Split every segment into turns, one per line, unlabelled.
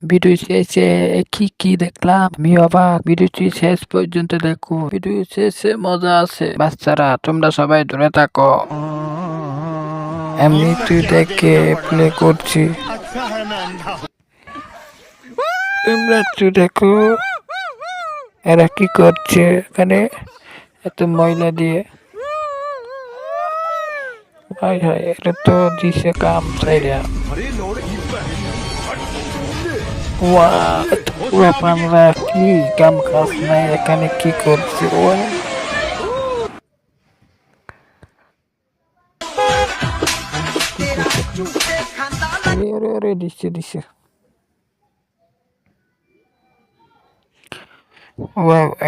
Video শেষে কি কি দেখলাম আমি অবাক। ভিডিওটি শেষ পর্যন্ত দেখো, ভিডিও শেষে মজা আছে। বাচ্চারা তোমরা সবাই দূরে থাকো, এমনি তুই দেখে প্লে করছি। তোমরা একটু দেখো এরা কি করছে এখানে এত ময়লা দিয়ে। হায় হায়, এটা তো দিছে কাম চাইরা। আমরা কি কাম কাজ নাই, এখানে কি করছি? দিচ্ছে দিচ্ছে।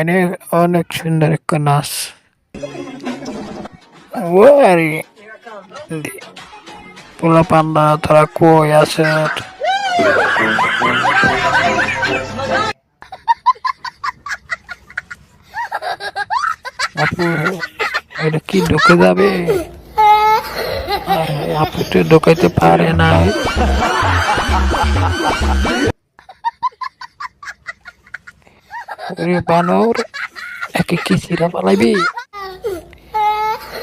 এনে অনেক সুন্দর একটা নাচ। পোলা পান্ডা তারা কই আছে? আপু এটা কি ঢুকে যাবে? আপু তো ঢুকাইতে পারে না। বানর একে কি সিরা পালাইবি?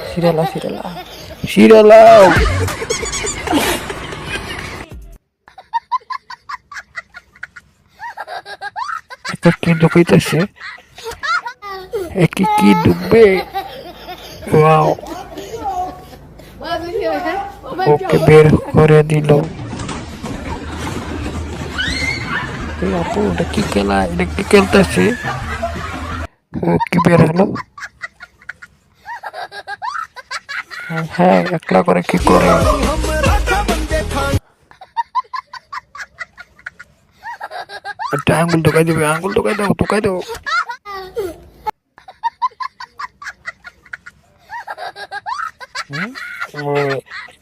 সিরালা সিরালা সিরালা। এটা কি ঢুকাইতেছে? একে কি ঢুকবে? ওয়াও, ওকে বের করে দিল। আপু এটা কি খেলা? এটা কি খেলতেছে? ও কি বের হলো? হ্যাঁ, একলা করে কি করে? একটা আঙ্গুল ঢুকাই দেবে, আঙ্গুল ঢুকাই দাও, ঢুকাই দাও।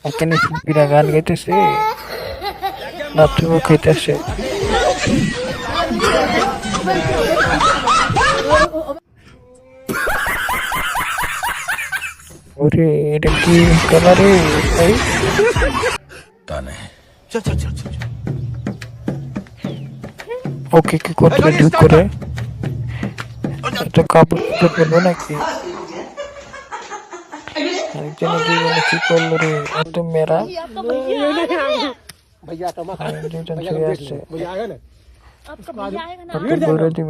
এখানে শিল্পীরা গান গাইতেছে, নাচও খাইতেছে। ওরে এটা কি কালারে? ওকে কি করতে ঢুক করে? একটা কাপড় পরবো নাকি? একজনে দুজনে কি করলো রে? এত মেরা দুজন শুয়ে আছে। বলে দিব।